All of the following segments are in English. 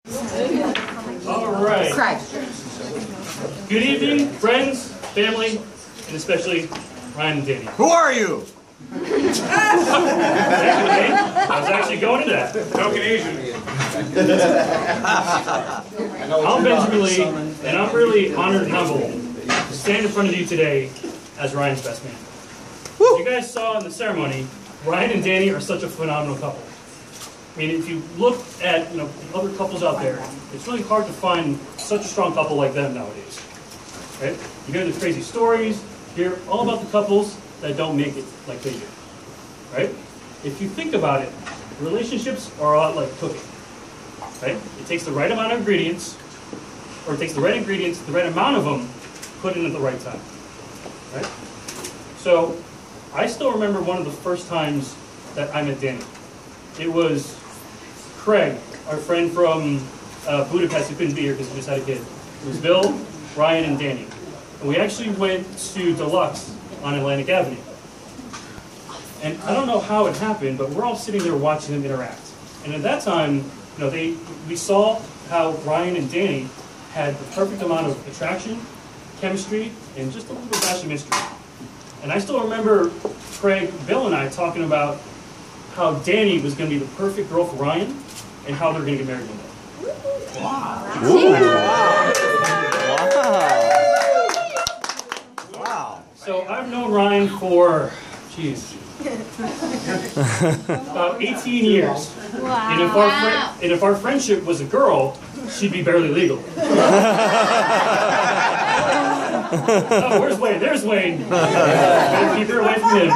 All right. Good evening, friends, family, and especially Ryan and Danny. Who are you? I was actually going to that. Token Asian. I'm Benjamin Lee, and I'm really honored and humbled to stand in front of you today as Ryan's best man. As you guys saw in the ceremony, Ryan and Danny are such a phenomenal couple. I mean, if you look at the other couples out there, it's really hard to find such a strong couple like them nowadays. Right? You hear the crazy stories, you hear all about the couples that don't make it like they do. Right? If you think about it, relationships are a lot like cooking. Right? It takes the right amount of ingredients, or it takes the right ingredients, the right amount of them, put in at the right time. Right? So, I still remember one of the first times that I met Danny. It was Craig, our friend from Budapest, who couldn't be here because he just had a kid. It was Bill, Ryan, and Danny. And we actually went to Deluxe on Atlantic Avenue. And I don't know how it happened, but we're all sitting there watching them interact. And at that time, we saw how Ryan and Danny had the perfect amount of attraction, chemistry, and just a little dash of mystery. And I still remember Craig, Bill, and I talking about how Danny was going to be the perfect girl for Ryan, and how they're going to get married one day. Wow. Wow. Wow. So I've known Ryan for, about 18 years. Wow. And if our friendship was a girl, she'd be barely legal. Oh, where's Wayne? There's Wayne. Better keep her away from him.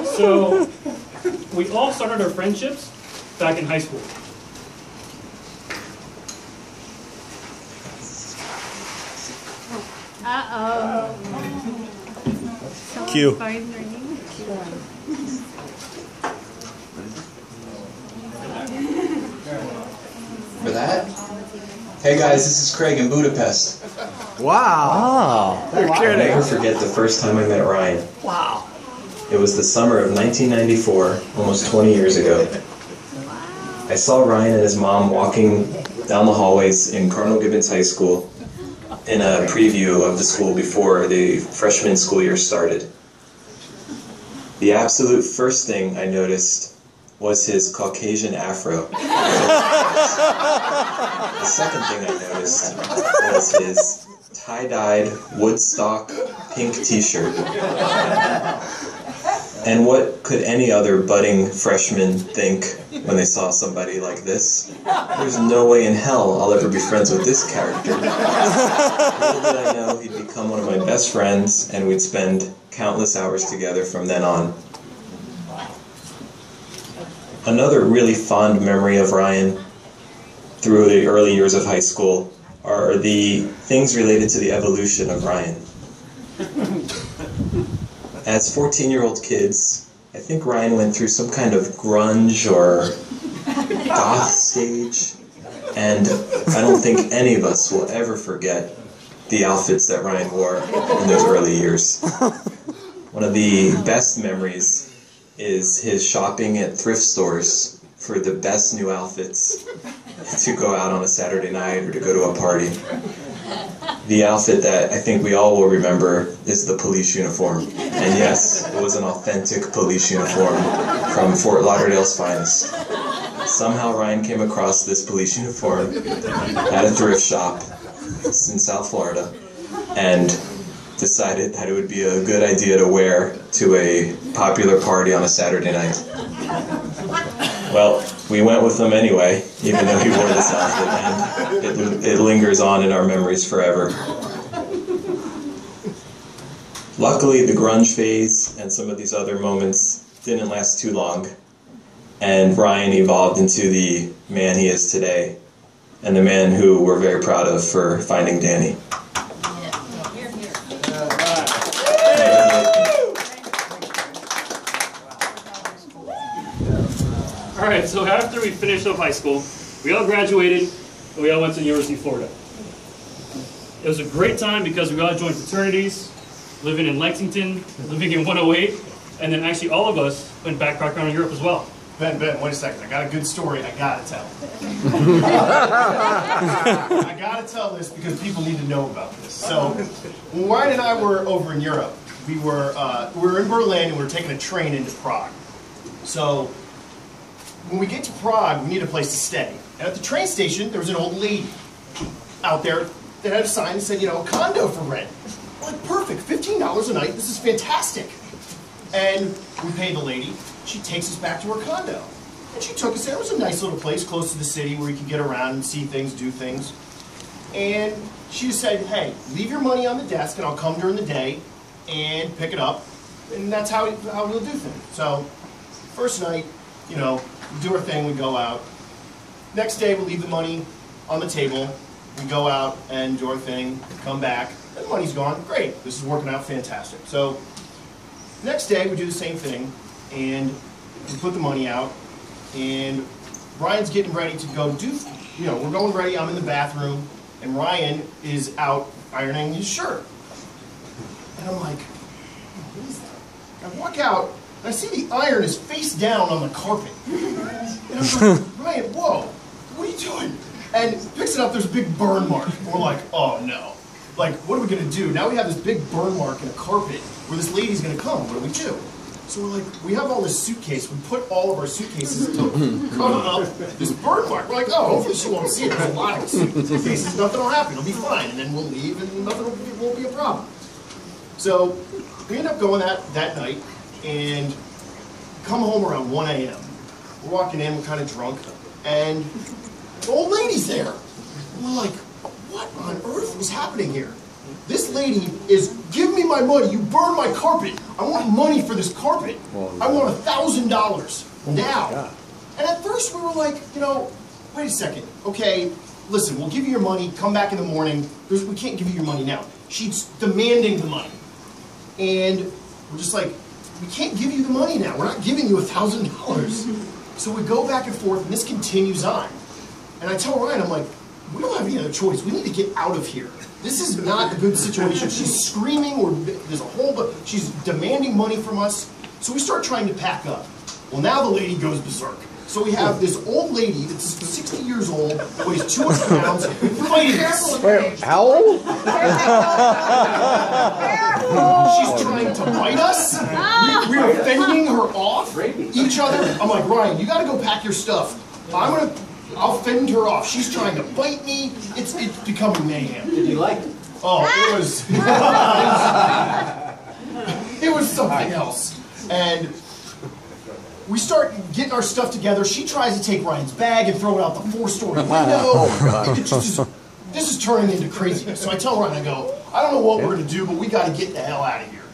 So, we all started our friendships back in high school. Uh-oh. Cue. For that? Hey guys, this is Craig in Budapest. Wow. You're I'll kidding. never forget the first time I met Ryan. Wow. It was the summer of 1994, almost 20 years ago. I saw Ryan and his mom walking down the hallways in Cardinal Gibbons High School in a preview of the school before the freshman school year started. The absolute first thing I noticed was his Caucasian afro. The second thing I noticed was his tie-dyed Woodstock pink t-shirt. And what could any other budding freshman think when they saw somebody like this? There's no way in hell I'll ever be friends with this character. Little did I know he'd become one of my best friends, and we'd spend countless hours together from then on. Another really fond memory of Ryan through the early years of high school are the things related to the evolution of Ryan. As 14-year-old kids, I think Ryan went through some kind of grunge or goth stage, and I don't think any of us will ever forget the outfits that Ryan wore in those early years. One of the best memories is his shopping at thrift stores for the best new outfits to go out on a Saturday night or to go to a party. The outfit that I think we all will remember is the police uniform. And yes, it was an authentic police uniform from Fort Lauderdale's finest. Somehow Ryan came across this police uniform at a thrift shop in South Florida and decided that it would be a good idea to wear to a popular party on a Saturday night. Well, we went with him anyway, even though he wore this outfit, and it lingers on in our memories forever. Luckily, the grunge phase and some of these other moments didn't last too long, and Ryan evolved into the man he is today, and the man who we're very proud of for finding Danny. Alright, so after we finished up high school, we all graduated, and we all went to the University of Florida. It was a great time because we all joined fraternities, living in Lexington, living in 108, and then actually all of us went backpacking around Europe as well. Ben, wait a second. I got a good story I gotta tell. I gotta tell this because people need to know about this. So, when Ryan and I were over in Europe, we were in Berlin and we were taking a train into Prague. So, when we get to Prague, we need a place to stay. And at the train station, there was an old lady out there that had a sign that said, you know, condo for rent. I'm like, perfect, $15 a night. This is fantastic. And we paid the lady. She takes us back to her condo. And she took us there. It was a nice little place close to the city where you could get around and see things, do things. And she said, hey, leave your money on the desk and I'll come during the day and pick it up. And that's how we'll do things. So, first night, you know, we do our thing, we go out. Next day, we leave the money on the table. We go out and do our thing, come back, and the money's gone. Great, this is working out fantastic. So, next day, we do the same thing, and we put the money out, and Ryan's getting ready to go do, you know, we're going ready, I'm in the bathroom, and Ryan is out ironing his shirt. And I'm like, what is that? I walk out, and I see the iron is face down on the carpet. And I'm like, Ryan, whoa, what are you doing? And picks it up, there's a big burn mark. And we're like, oh no. Like, what are we gonna do? Now we have this big burn mark in a carpet where this lady's gonna come. What do we do? So we're like, we have all this suitcase. We put all of our suitcases to cover up this burn mark. We're like, oh, hopefully she won't see it. There's a lot of suitcases. Nothing will happen. It'll be fine. And then we'll leave and nothing won't be a problem. So we end up going that night and come home around 1 a.m. We're walking in, we're kind of drunk, and the old lady's there. And we're like, what on earth is happening here? This lady is, give me my money, you burned my carpet. I want money for this carpet. I want $1,000 now. And at first we were like, you know, wait a second, okay, listen, we'll give you your money, come back in the morning. We can't give you your money now. She's demanding the money. And we're just like, we can't give you the money now. We're not giving you $1,000. So we go back and forth, and this continues on. And I tell Ryan, I'm like, we don't have any other choice. We need to get out of here. This is not a good situation. She's screaming, or there's a whole, but she's demanding money from us. So we start trying to pack up. Well, now the lady goes berserk. So we have this old lady that's 60 years old, weighs 200 pounds, fighting us. Wait, how old? She's trying to bite us. We're fending her off each other. I'm like, Ryan, you got to go pack your stuff. I'll fend her off. She's trying to bite me. It's becoming mayhem. Did you like it? Oh, it was something else. And we start getting our stuff together. She tries to take Ryan's bag and throw it out the 4-story window. Oh, God. This is turning into craziness. So I tell Ryan, I go, I don't know what we're going to do, but we got to get the hell out of here.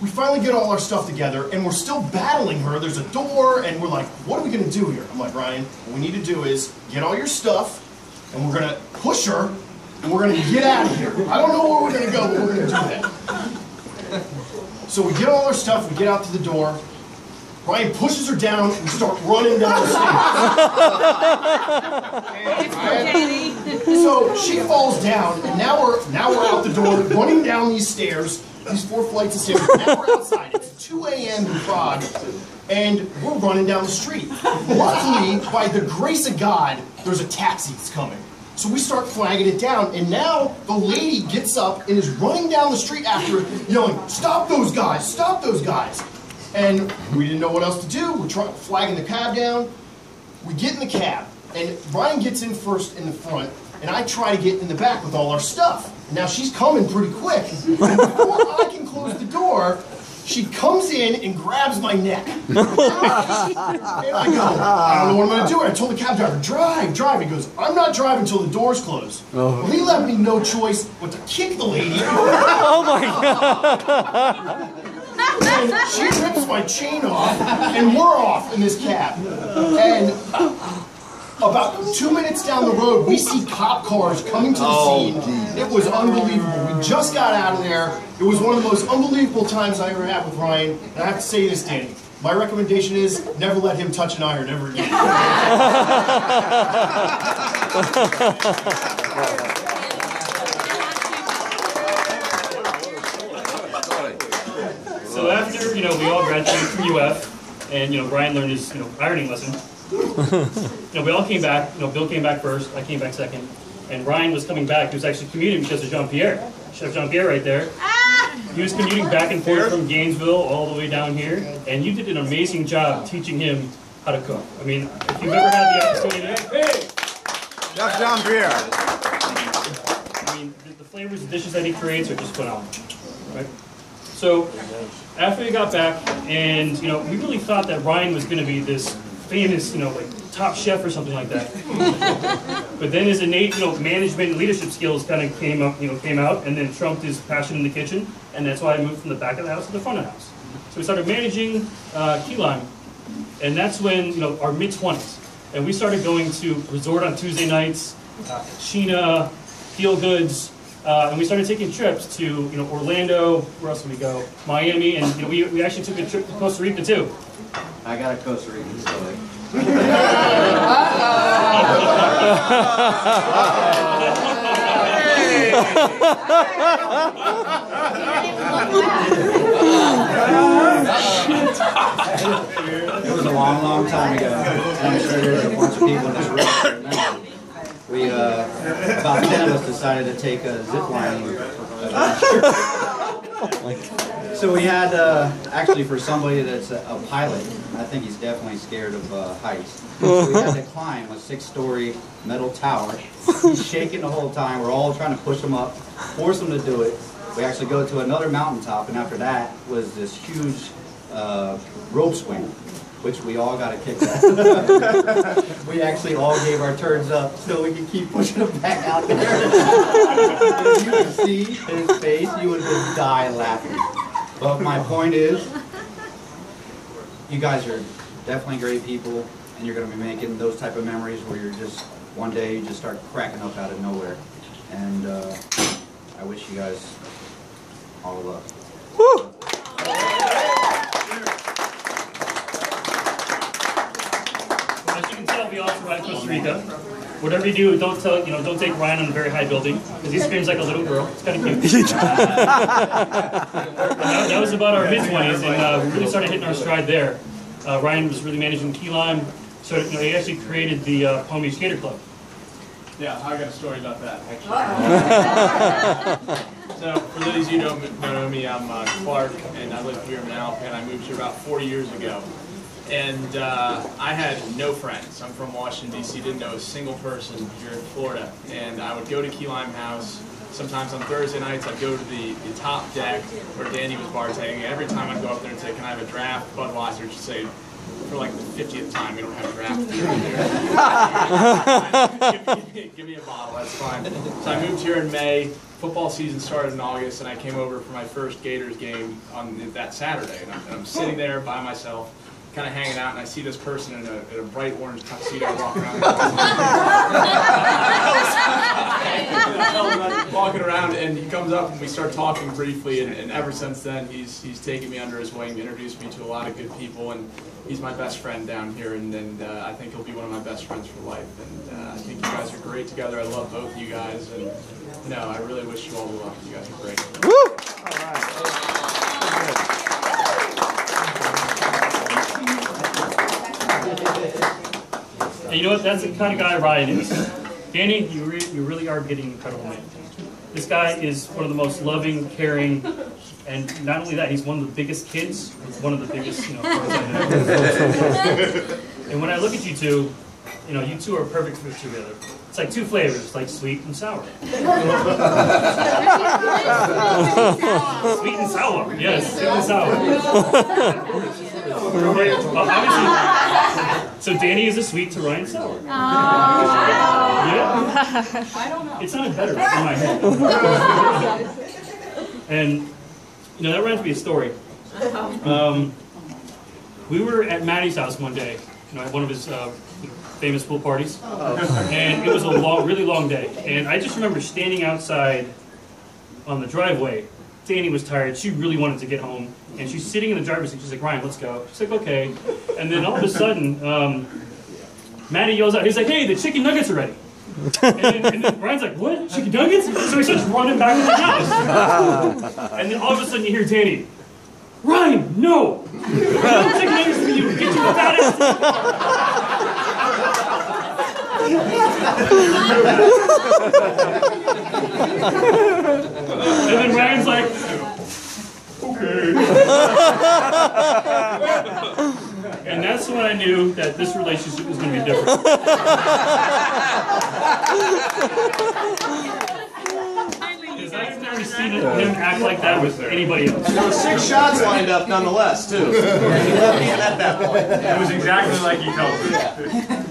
We finally get all our stuff together, and we're still battling her. There's a door, and we're like, what are we going to do here? I'm like, Ryan, what we need to do is get all your stuff, and we're going to push her, and we're going to get out of here. I don't know where we're going to go, but we're going to do that. So we get all our stuff, we get out to the door. Ryan pushes her down and we start running down the stairs. So she falls down, and now we're out the door, running down these stairs, these 4 flights of stairs. Now we're outside. It's 2 a.m. in Prague, and we're running down the street. Luckily, by the grace of God, there's a taxi that's coming. So we start flagging it down, and now the lady gets up and is running down the street after it, yelling, "Stop those guys! Stop those guys!" And we didn't know what else to do. We're flagging the cab down. We get in the cab, and Ryan gets in first in the front, and I try to get in the back with all our stuff. Now she's coming pretty quick. And before I can close the door, she comes in and grabs my neck. And I go, I don't know what I'm going to do. And I told the cab driver, drive, drive. He goes, I'm not driving until the door's closed. Oh. Well, he left me no choice but to kick the lady. Oh my God. And she rips my chain off, and we're off in this cab. And about 2 minutes down the road, we see cop cars coming to the scene. It was unbelievable. We just got out of there. It was one of the most unbelievable times I ever had with Ryan. And I have to say this, Danny. My recommendation is never let him touch an iron ever again. So after, we all graduated from UF, and Ryan learned his ironing lesson. We all came back. Bill came back first. I came back second. And Ryan was coming back. He was actually commuting because of Jean-Pierre. Chef Jean-Pierre right there. He was commuting back and forth from Gainesville all the way down here. And you did an amazing job teaching him how to cook. I mean, if you've ever had the opportunity, Chef Jean-Pierre. I mean, the flavors, the dishes that he creates are just phenomenal, right? So after we got back, and we really thought that Ryan was going to be this famous, like top chef or something like that. But then his innate, management and leadership skills kind of came out, and then trumped his passion in the kitchen, and that's why I moved from the back of the house to the front of the house. So we started managing Key Lime, and that's when our mid-20s, and we started going to Resort on Tuesday nights, Sheena, Feel Goods. And we started taking trips to, Orlando. Where else did we go? Miami, and we actually took a trip to Costa Rica too. I got a Costa Rican story. It was a long, long time ago, and I'm sure there's a bunch of people in this room that remember. We, about 10 of us decided to take a zip lining. So we had, actually for somebody that's a pilot, I think he's definitely scared of heights. So we had to climb a 6-story metal tower. He's shaking the whole time. We're all trying to push him up, force him to do it. We actually go to another mountaintop, and after that was this huge rope swing, which we all got a kick at. We actually all gave our turns up so we could keep pushing him back out there. If you could see his face, you would just die laughing. But my point is, you guys are definitely great people, and you're going to be making those type of memories where you're just, one day you just start cracking up out of nowhere. And I wish you guys all the luck. Woo! As you can tell, we all survived Costa Rica. Whatever you do, don't take Ryan on a very high building, because he screams like a little girl. It's kind of cute. That was about our mid-20s, and we really started hitting our stride there. Ryan was really managing Key Lime, so he actually created the Palm Beach Skater Club. Yeah, I got a story about that, actually. So, for those of you who don't know me, I'm Clark, and I live here in Alpine. I moved here about 4 years ago. And I had no friends. I'm from Washington, D.C., didn't know a single person here in Florida. And I would go to Key Lime House. Sometimes on Thursday nights, I'd go to the top deck where Danny was bartending. And every time I'd go up there and say, "Can I have a draft?" Budweiser would just say, for like the 50th time, "We don't have a draft beer." Give me a bottle, that's fine. So I moved here in May. Football season started in August, and I came over for my first Gators game on that Saturday. And I'm sitting there by myself, kind of hanging out, and I see this person in a bright orange tuxedo walking around. Walking around, and he comes up and we start talking briefly, and ever since then he's taken me under his wing, introduced me to a lot of good people, and he's my best friend down here, and I think he'll be one of my best friends for life. And I think you guys are great together. I love both of you guys, and I really wish you all the luck. You guys are great. Woo! All right. And you know what? That's the kind of guy Ryan is. Danny, you really are getting incredible man. This guy is one of the most loving, caring, and not only that, he's one of the biggest kids. He's one of the biggest, as far as I know. And when I look at you two, you two are a perfect fit together. It's like two flavors, like sweet and sour. Sweet and sour, yes, sweet and sour. Obviously, so Danny is a sweet to Ryan's sour. Yeah. It sounded better in my head. And that reminds me of a story. We were at Matty's house one day, at one of his famous pool parties, and it was a really long day. And I just remember standing outside on the driveway. Danny was tired. She really wanted to get home, and she's sitting in the driver's seat. She's like, "Ryan, let's go." She's like, "Okay." And then all of a sudden, Matty yells out. He's like, "Hey, the chicken nuggets are ready." And then Ryan's like, "What? Chicken nuggets?" So he starts running back to the house. And then all of a sudden you hear Danny, "Ryan, Ryan, no! I'm taking names from you. Get your fat ass in the car. And then Ryan's like, okay. And that's when I knew that this relationship was going to be different. Because I've never seen him act like that with anybody else. There were 6 shots lined up nonetheless, too. He let me in at that point. It was exactly like he told me.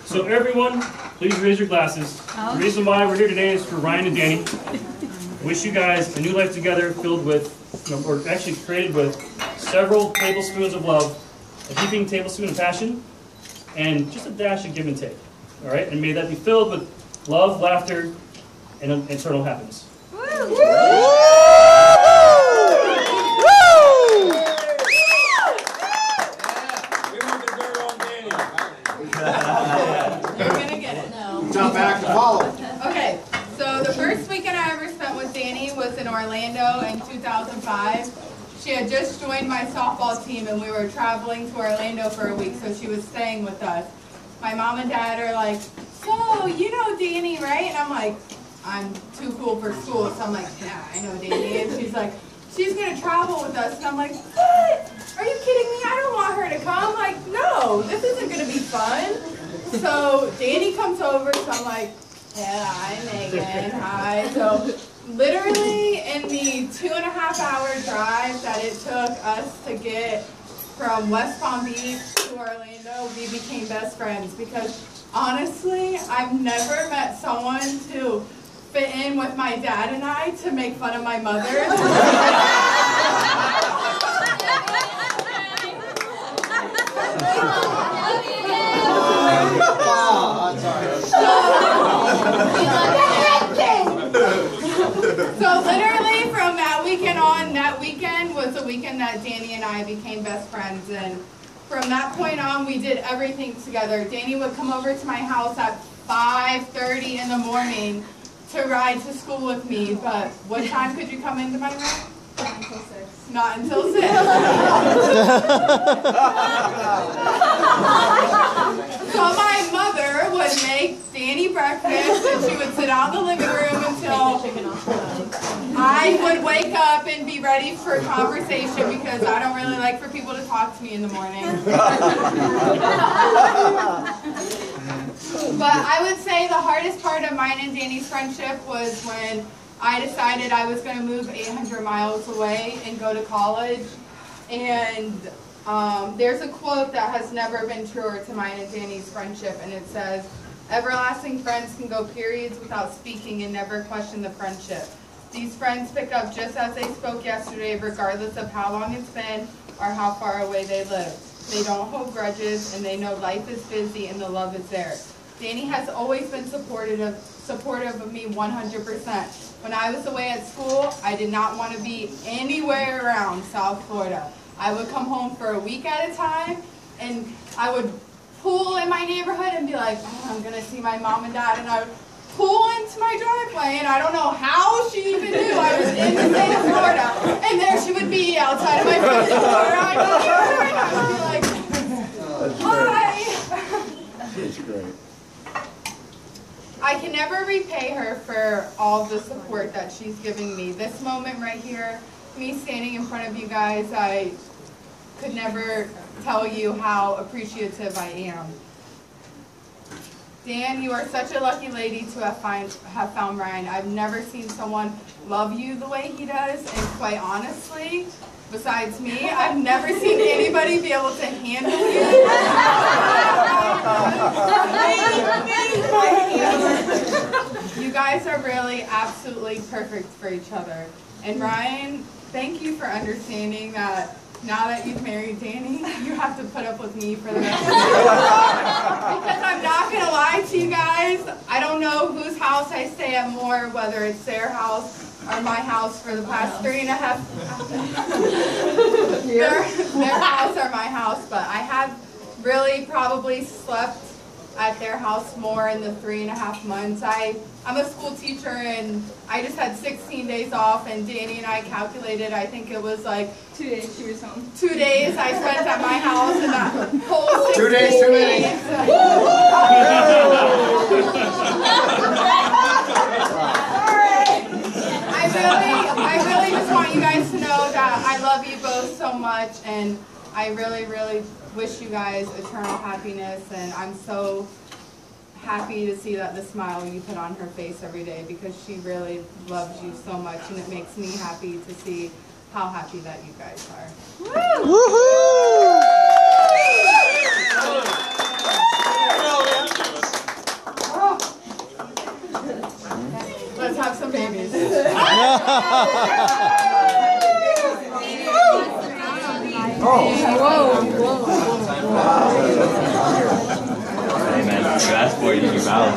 So everyone, please raise your glasses. The reason why we're here today is for Ryan and Danny. Wish you guys a new life together filled with, or actually created with, several tablespoons of love, a heaping tablespoon of passion, and just a dash of give and take. All right? And may that be filled with love, laughter, and eternal happiness. You're gonna get it. No. Jump back to follow. Okay, so the first weekend I ever spent with Danny was in Orlando in 2005. She had just joined my softball team and we were traveling to Orlando for a week, so she was staying with us. My mom and dad are like, so you know Danny, right? And I'm like, I'm too cool for school, so I'm like, yeah, I know Danny. And she's like, she's gonna travel with us. And I'm like, what? Are you kidding me? I don't want her to come. Like, no, this isn't gonna be fun. So Danny comes over, so I'm like, yeah, hi Megan, hi. So literally in the 2.5-hour drive that it took us to get from West Palm Beach to Orlando, we became best friends because honestly, I've never met someone to fit in with my dad and I to make fun of my mother. So literally from that weekend on, that weekend was the weekend that Danny and I became best friends, and from that point on we did everything together. Danny would come over to my house at 5:30 in the morning to ride to school with me, but what time could you come into my room? Not until 6. Not until 6. So my mother would make Danny breakfast and she would sit out in the living room until I would wake up and be ready for conversation because I don't really like for people to talk to me in the morning. But I would say the hardest part of mine and Danny's friendship was when I decided I was going to move 800 miles away and go to college. And there's a quote that has never been truer to mine and Danny's friendship, and it says, "Everlasting friends can go periods without speaking and never question the friendship. These friends pick up just as they spoke yesterday, regardless of how long it's been or how far away they live. They don't hold grudges, and they know life is busy and the love is there." Danny has always been supportive of me 100%. When I was away at school, I did not want to be anywhere around South Florida. I would come home for a week at a time, and I would pull in my neighborhood and be like, oh, I'm going to see my mom and dad, and I would pull into my driveway, and I don't know how she even knew I was in the state of Florida, and there she would be outside of my front door. I would be like, hi. That's great. I can never repay her for all the support that she's giving me. This moment right here, me standing in front of you guys, I could never tell you how appreciative I am. Dan, you are such a lucky lady to have found Ryan. I've never seen someone love you the way he does, and quite honestly, besides me, I've never seen anybody be able to handle you. You guys are really absolutely perfect for each other. And Ryan, thank you for understanding that now that you've married Danny, you have to put up with me for the rest of the year. Because I'm not going to lie to you guys, I don't know whose house I stay at more, whether it's their house or my house for the past 3.5 their house or my house, but I have really probably slept at their house more in the 3.5 months. I'm a school teacher and I just had 16 days off, and Danny and I calculated, I think it was like 2 days she was home. 2 days I spent at my house, and that whole 16 2 days too many. I really just want you guys to know that I love you both so much, and I really, really wish you guys eternal happiness, and I'm so happy to see that the smile you put on her face every day, because she really loves you so much, and it makes me happy to see how happy that you guys are. Woohoo! Let's have some babies. Hey man, you asked for it in your mouth.